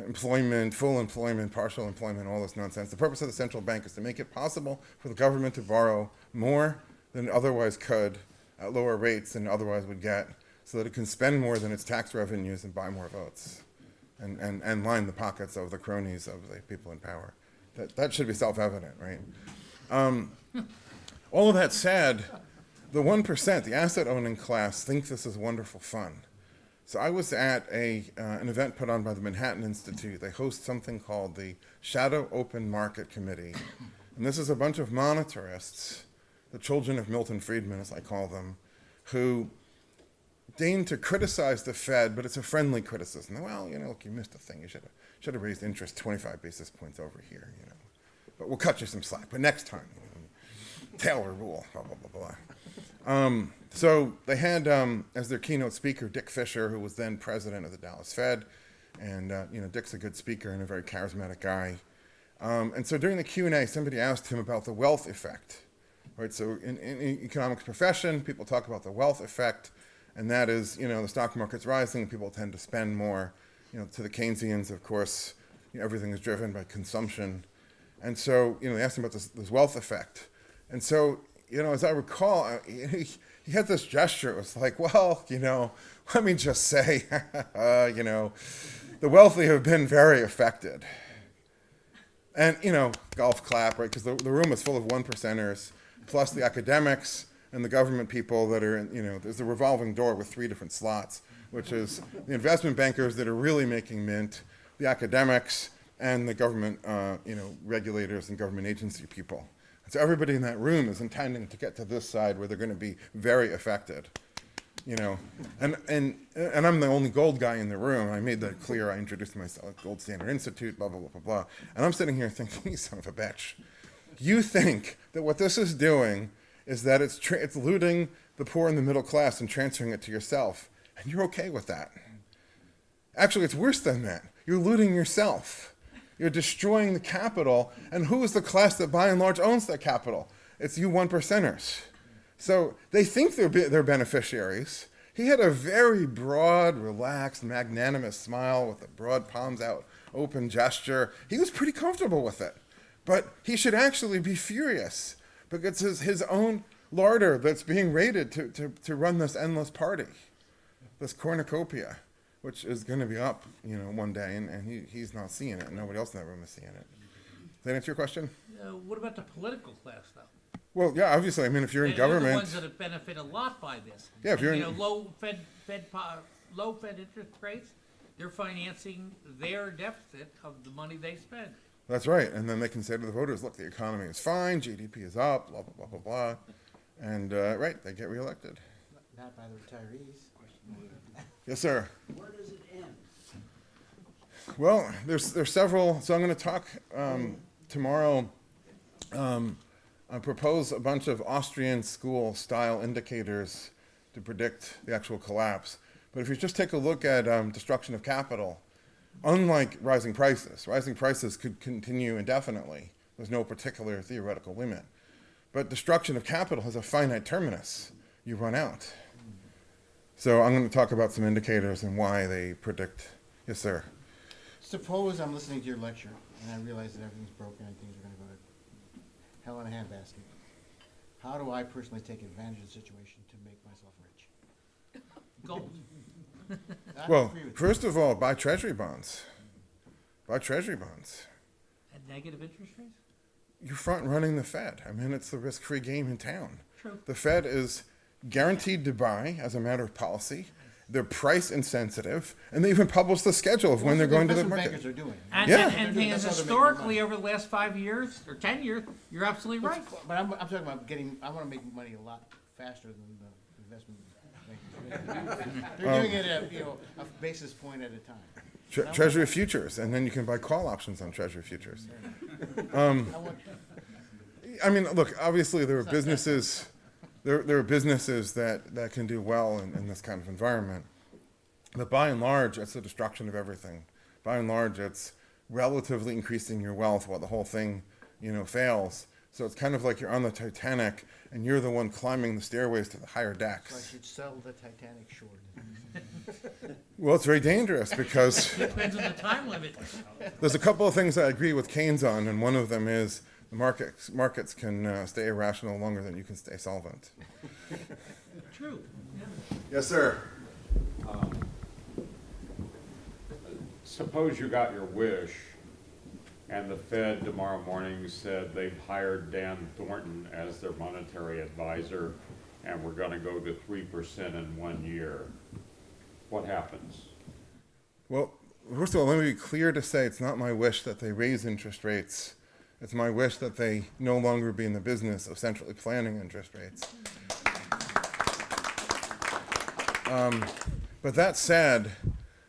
employment, full employment, partial employment, all this nonsense. The purpose of the central bank is to make it possible for the government to borrow more than it otherwise could at lower rates than it otherwise would get, so that it can spend more than its tax revenues and buy more votes and line the pockets of the cronies of the people in power. That should be self-evident, right? All of that said, the 1%, the asset-owning class, think this is wonderful fun. So I was at an event put on by the Manhattan Institute. They host something called the Shadow Open Market Committee. And this is a bunch of monetarists, the children of Milton Friedman, as I call them, who deign to criticize the Fed, but it's a friendly criticism. Well, look, you missed a thing. You should have raised interest 25 basis points over here, But we'll cut you some slack. But next time, Taylor rule, blah, blah, blah, blah. So they had as their keynote speaker Dick Fisher, who was then president of the Dallas Fed. And, Dick's a good speaker and a very charismatic guy. And so during the Q&A, somebody asked him about the wealth effect. Right? So in economics profession, people talk about the wealth effect. And that is, the stock market's rising, people tend to spend more. To the Keynesians, of course, everything is driven by consumption. And so, they asked him about this wealth effect. And so, as I recall, he had this gesture. It was like, well, let me just say, the wealthy have been very affected. And, golf clap, right? Because the room is full of 1%ers, plus the academics and the government people that are, there's a revolving door with 3 different slots, which is the investment bankers that are really making mint, the academics, and the government, regulators and government agency people. And so everybody in that room is intending to get to this side where they're going to be very affected. And I'm the only gold guy in the room. I made that clear. I introduced myself at Gold Standard Institute, blah, blah, blah, blah, blah. And I'm sitting here thinking, you son of a bitch. You think that what this is doing is that it's looting the poor and the middle class and transferring it to yourself. And you're okay with that. Actually, it's worse than that. You're looting yourself. You're destroying the capital. And who is the class that by and large owns that capital? It's you 1%ers. So they think they're beneficiaries. He had a very broad, relaxed, magnanimous smile with the broad palms out, open gesture. He was pretty comfortable with it. But he should actually be furious because it's his own larder that's being raided to run this endless party, this cornucopia, which is going to be up, one day, and he's not seeing it, and nobody else in that room is seeing it. Does that answer your question? What about the political class, though? Well, yeah, obviously. I mean, if you're in government, they're the ones that have benefited a lot by this. Yeah, if you're in, low Fed interest rates, they're financing their deficit of the money they spend. That's right. And then they can say to the voters, look, the economy is fine, GDP is up, blah, blah, blah, blah, blah. And, right, they get reelected. Not by the retirees. Yes, sir. Where does it end? Well, there's several. So I'm going to talk tomorrow. I propose a bunch of Austrian school style indicators to predict the actual collapse. But if you just take a look at destruction of capital, unlike rising prices could continue indefinitely. There's no particular theoretical limit. But destruction of capital has a finite terminus. You run out. So I'm going to talk about some indicators and why they predict. Yes, sir. Suppose I'm listening to your lecture and I realize that everything's broken and things are going to go to hell in a handbasket. How do I personally take advantage of the situation to make myself rich? Gold. I Well, agree with you. first of all, buy treasury bonds. Buy treasury bonds. At negative interest rates? You're front running the Fed. I mean, it's the risk-free game in town. True. The Fed is guaranteed to buy as a matter of policy. They're price insensitive, and they even publish the schedule of when they're going to the Investment market. bankers are doing. And, Yeah. and That's how they're making historically, money. over the last 5 years or 10 years, you're absolutely right. But I'm talking about I want to make money a lot faster than the investment bankers. They're doing it at, a basis point at a time. Treasury futures, and then you can buy call options on treasury futures. I want, I mean, look, obviously there are businesses, there are businesses that can do well in this kind of environment. But by and large, it's the destruction of everything. By and large, it's relatively increasing your wealth while the whole thing, fails. So it's kind of like you're on the Titanic and you're the one climbing the stairways to the higher so I decks. should sell the Titanic short. Well, it's very dangerous because Depends on the time limit. there's a couple of things I agree with Keynes on, and one of them is the markets can stay irrational longer than you can stay solvent. True. Yeah. Yes, sir. Suppose you got your wish, and the Fed tomorrow morning said they've hired Dan Thornton as their monetary advisor, and we're gonna go to 3% in 1 year. What happens? Well, first of all, let me be clear to say it's not my wish that they raise interest rates. It's my wish that they no longer be in the business of centrally planning interest rates. But that said,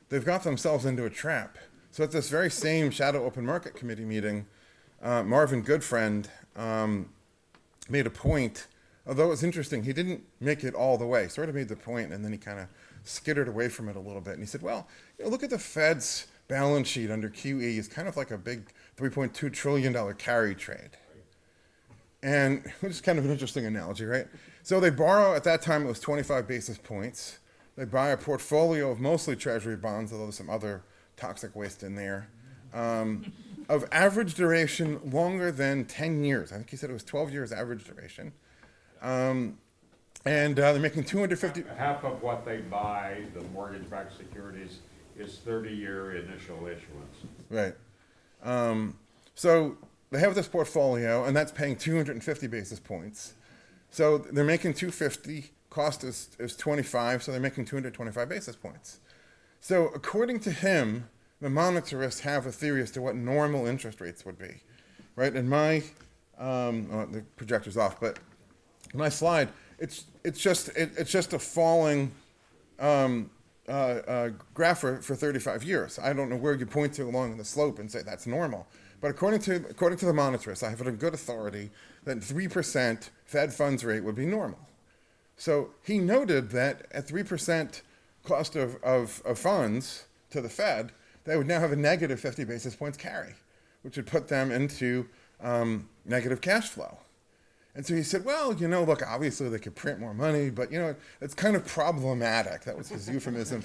they've got themselves into a trap. So at this very same Shadow Open Market Committee meeting, Marvin Goodfriend made a point, although it was interesting, he didn't make it all the way, sort of made the point, and then he kind of skittered away from it a little bit. And he said, well, look at the Fed's balance sheet under QE. It's kind of like a big $3.2 trillion carry trade. And which is kind of an interesting analogy, right? So they borrow, at that time it was 25 basis points. They buy a portfolio of mostly treasury bonds, although there's some other toxic waste in there, of average duration longer than 10 years. I think he said it was 12 years average duration. And they're making 250. Half of what they buy, the mortgage-backed securities, is 30-year initial issuance. Right. So they have this portfolio, and that's paying 250 basis points. So they're making 250, cost is 25, so they're making 225 basis points. So according to him, the monetarists have a theory as to what normal interest rates would be, right? And my, the projector's off, but my slide, it's just a falling graph for 35 years. I don't know where you point to along the slope and say that's normal. But according to the monetarists, I have it on good authority that 3% Fed funds rate would be normal. So he noted that at 3% cost of funds to the Fed, they would now have a negative 50 basis points carry, which would put them into negative cash flow. And so he said, well, look, obviously they could print more money, but, it's kind of problematic. That was his euphemism.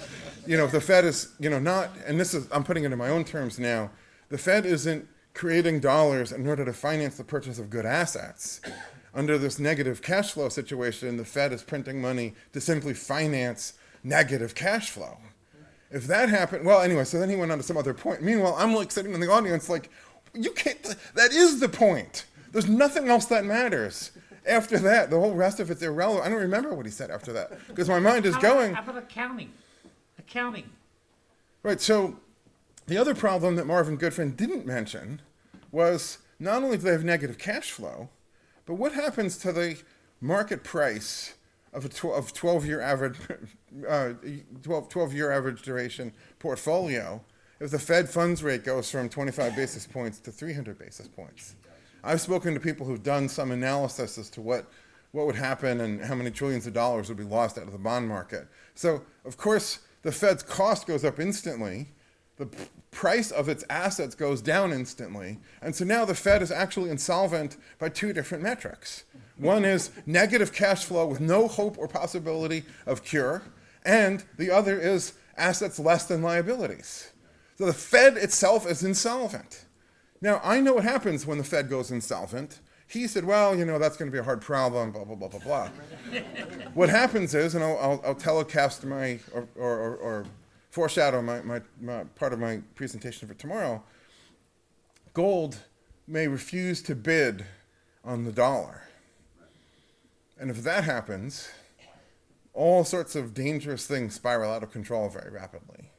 If the Fed is, not, and this is, I'm putting it in my own terms now, the Fed isn't creating dollars in order to finance the purchase of good assets. Under this negative cash flow situation, the Fed is printing money to simply finance negative cash flow. If that happened, well, anyway, so then he went on to some other point. Meanwhile, I'm like sitting in the audience like, you can't, that is the point. There's nothing else that matters. After that, the whole rest of it's irrelevant. I don't remember what he said after that because my mind is going. How about accounting? Accounting. Right, so the other problem that Marvin Goodfriend didn't mention was not only do they have negative cash flow, but what happens to the market price of a 12-year average 12-year average duration portfolio if the Fed funds rate goes from 25 basis points to 300 basis points? I've spoken to people who've done some analysis as to what would happen and how many trillions of dollars would be lost out of the bond market. So, of course, the Fed's cost goes up instantly. The price of its assets goes down instantly. And so now the Fed is actually insolvent by two different metrics. One is negative cash flow with no hope or possibility of cure, and the other is assets less than liabilities. So the Fed itself is insolvent. Now, I know what happens when the Fed goes insolvent. He said, well, that's going to be a hard problem, blah, blah, blah, blah, blah. What happens is, and I'll telecast or foreshadow my part of my presentation for tomorrow, gold may refuse to bid on the dollar. And if that happens, all sorts of dangerous things spiral out of control very rapidly.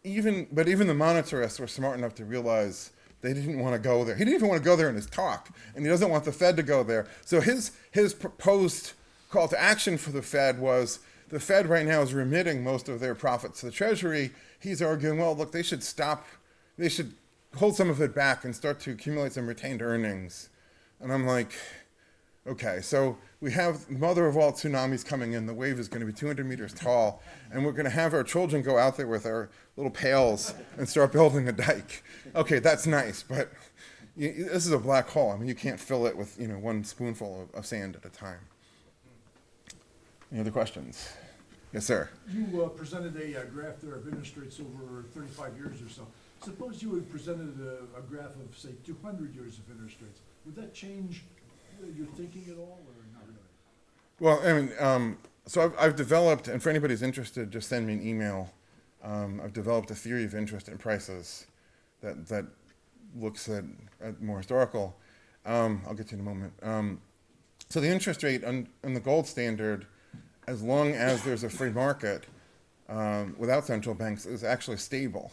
Even the monetarists were smart enough to realize they didn't want to go there. He didn't even want to go there in his talk, and he doesn't want the Fed to go there. So his proposed call to action for the Fed was, the Fed right now is remitting most of their profits to the Treasury. He's arguing, well, look, they should hold some of it back and start to accumulate some retained earnings. And I'm like, okay, so we have the mother of all tsunamis coming in. The wave is going to be 200 meters tall, and we're going to have our children go out there with our little pails and start building a dike. Okay, that's nice, but this is a black hole. I mean, you can't fill it with one spoonful of sand at a time. Any other questions? Yes, sir. You presented a graph there of interest rates over 35 years or so. Suppose you had presented a graph of, say, 200 years of interest rates. Would that change your thinking at all, or not really? Well, I mean, so I've developed, and for anybody who's interested, just send me an email. I've developed a theory of interest and prices that looks at more historical. I'll get to in a moment. So the interest rate on the gold standard, as long as there's a free market without central banks, is actually stable,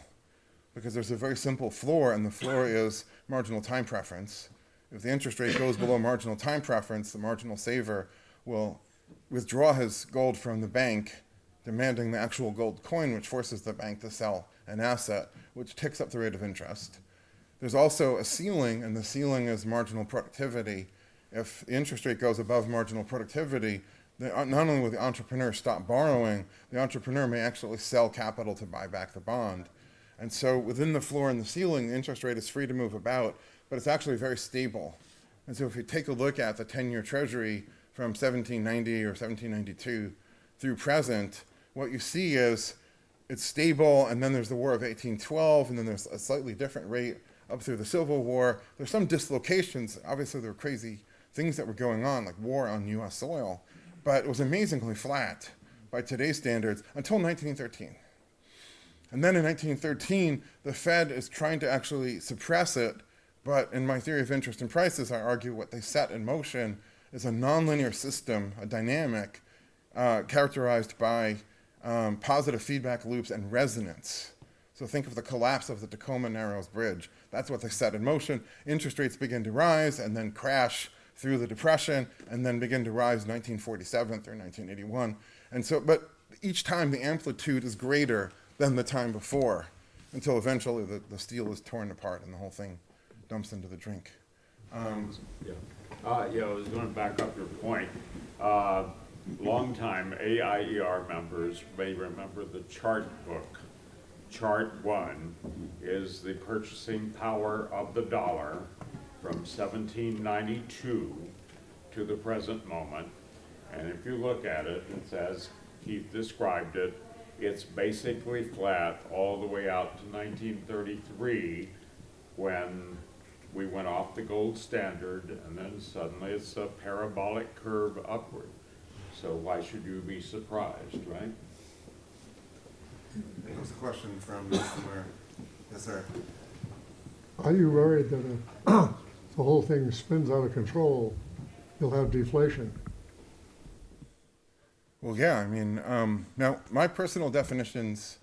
because there's a very simple floor, and the floor is marginal time preference. If the interest rate goes below marginal time preference, the marginal saver will withdraw his gold from the bank, demanding the actual gold coin, which forces the bank to sell an asset, which ticks up the rate of interest. There's also a ceiling, and the ceiling is marginal productivity. If the interest rate goes above marginal productivity, not only will the entrepreneur stop borrowing, the entrepreneur may actually sell capital to buy back the bond. And so within the floor and the ceiling, the interest rate is free to move about, but it's actually very stable. And so if you take a look at the 10-year Treasury from 1790 or 1792 through present, what you see is it's stable, and then there's the War of 1812, and then there's a slightly different rate up through the Civil War. There's some dislocations. Obviously, there were crazy things that were going on, like war on U.S. soil, but it was amazingly flat by today's standards until 1913. And then in 1913, the Fed is trying to actually suppress it, but in my theory of interest and prices, I argue what they set in motion is a nonlinear system, a dynamic, characterized by positive feedback loops and resonance. So think of the collapse of the Tacoma Narrows Bridge. That's what they set in motion. Interest rates begin to rise and then crash through the Depression, and then begin to rise in 1947 through 1981. And so, but each time the amplitude is greater than the time before, until eventually the steel is torn apart and the whole thing dumps into the drink. I was going to back up your point. Longtime AIER members may remember the chart book. Chart 1 is the purchasing power of the dollar from 1792 to the present moment. And if you look at it, it's as Keith described it, it's basically flat all the way out to 1933, when we went off the gold standard, and then suddenly it's a parabolic curve upward. So why should you be surprised, right? There was a question from somewhere. Yes, sir. Are you worried that if the whole thing spins out of control, you'll have deflation? Well, yeah, I mean, now my personal definitions,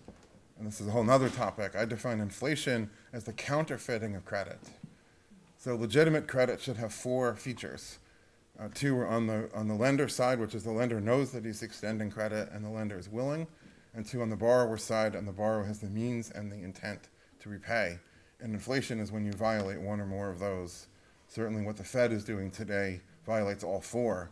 and this is a whole nother topic, I define inflation as the counterfeiting of credit. So legitimate credit should have 4 features. 2 are on the lender side, which is the lender knows that he's extending credit and the lender is willing, and 2 on the borrower side, and the borrower has the means and the intent to repay. And inflation is when you violate one or more of those. Certainly what the Fed is doing today violates all 4.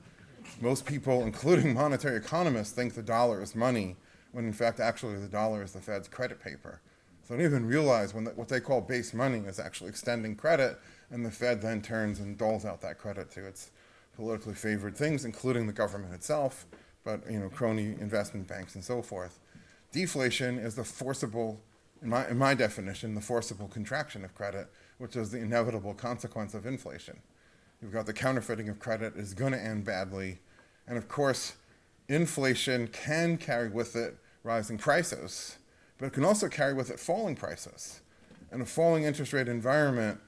Most people, including monetary economists, think the dollar is money, when in fact actually the dollar is the Fed's credit paper. So they don't even realize what they call base money is actually extending credit, and the Fed then turns and doles out that credit to its politically favored things, including the government itself, but crony investment banks and so forth. Deflation is the forcible, in my definition, the forcible contraction of credit, which is the inevitable consequence of inflation. You've got the counterfeiting of credit is going to end badly, and of course, inflation can carry with it rising prices, but it can also carry with it falling prices. And a falling interest rate environment,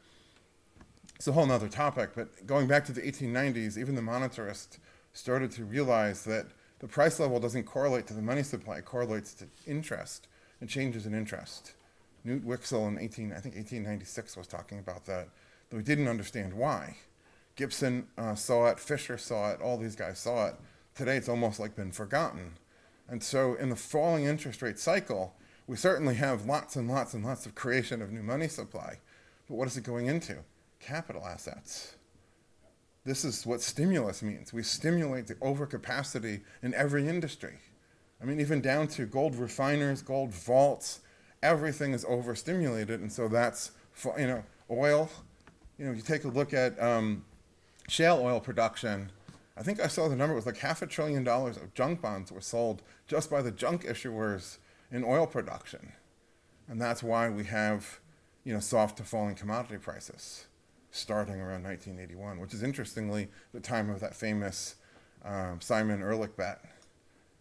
it's a whole nother topic, but going back to the 1890s, even the monetarists started to realize that the price level doesn't correlate to the money supply, it correlates to interest and changes in interest. Newt Wixell in 1896 was talking about that, though he didn't understand why. Gibson saw it, Fisher saw it, all these guys saw it. Today it's almost like been forgotten. And so in the falling interest rate cycle, we certainly have lots and lots and lots of creation of new money supply. But what is it going into? Capital assets. This is what stimulus means. We stimulate the overcapacity in every industry. I mean, even down to gold refiners, gold vaults, everything is overstimulated. And so that's, oil. You take a look at shale oil production. I think I saw the number, it was like $500 billion of junk bonds were sold just by the junk issuers in oil production. And that's why we have, soft to falling commodity prices starting around 1981, which is interestingly the time of that famous Simon Ehrlich bet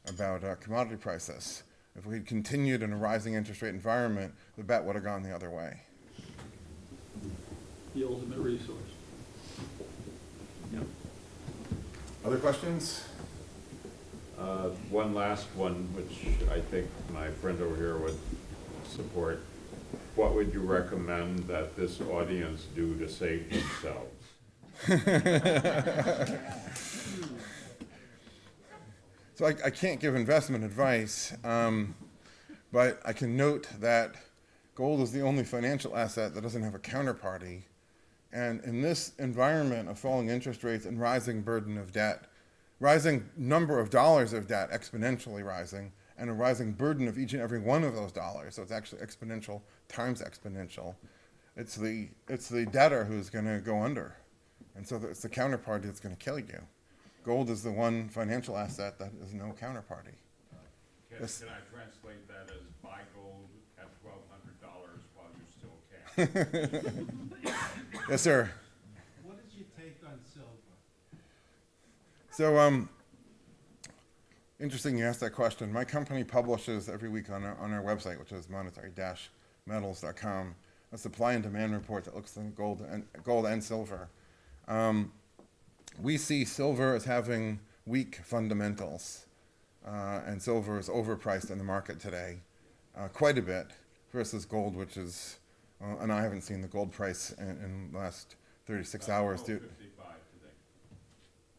about commodity prices. If we had continued in a rising interest rate environment, the bet would have gone the other way. The ultimate resource. Yep. Other questions? One last one, which I think my friend over here would support. What would you recommend that this audience do to save themselves? So I can't give investment advice, but I can note that gold is the only financial asset that doesn't have a counterparty. And in this environment of falling interest rates and rising burden of debt, rising number of dollars of debt exponentially rising, and a rising burden of each and every one of those dollars, so it's actually exponential times exponential, it's the debtor who's going to go under. And so it's the counterparty that's going to kill you. Gold is the one financial asset that is no counterparty. Yes. Can I translate that as buy gold at $1,200 while you still can? Yes, sir. What is your take on silver? So, interesting you asked that question. My company publishes every week on our website, which is monetary-metals.com, a supply and demand report that looks at gold and silver. We see silver as having weak fundamentals, and silver is overpriced in the market today, quite a bit, versus gold, which is, and I haven't seen the gold price in the last 36 hours. 55 today.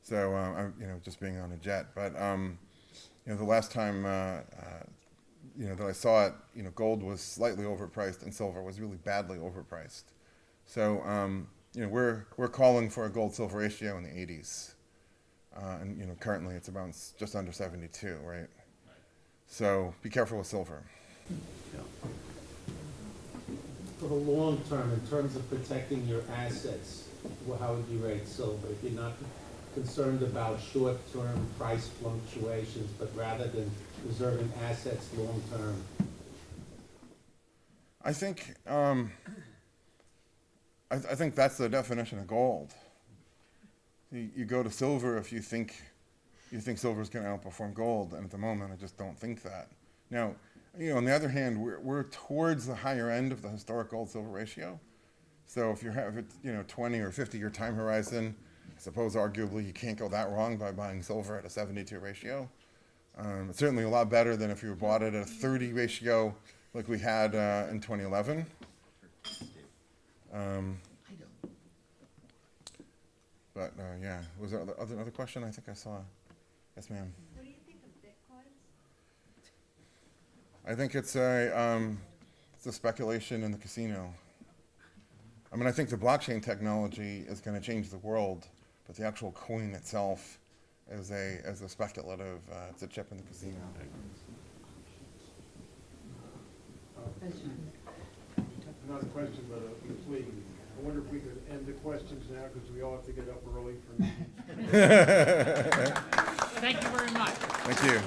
So, I'm, just being on a jet, but, the last time, that I saw it, gold was slightly overpriced and silver was really badly overpriced. So, we're calling for a gold-silver ratio in the 80s. And, currently it's about just under 72, right? So be careful with silver. For the long term, in terms of protecting your assets, how would you rate silver? If you're not concerned about short-term price fluctuations, but rather than preserving assets long-term? I think, I think that's the definition of gold. You go to silver if you think silver is going to outperform gold, and at the moment I just don't think that. Now, on the other hand, we're towards the higher end of the historic gold-silver ratio. So if you have a 20 or 50-year time horizon, I suppose arguably you can't go that wrong by buying silver at a 72 ratio. It's certainly a lot better than if you bought it at a 30 ratio like we had in 2011. But yeah, was there other question? I think I saw. Yes, ma'am. What do you think of bitcoins? I think it's a speculation in the casino. I mean, I think the blockchain technology is going to change the world, but the actual coin itself is a speculative. It's a chip in the casino. Not a question, but a plea. I wonder if we could end the questions now, because we all have to get up early for meetings. Thank you very much. Thank you.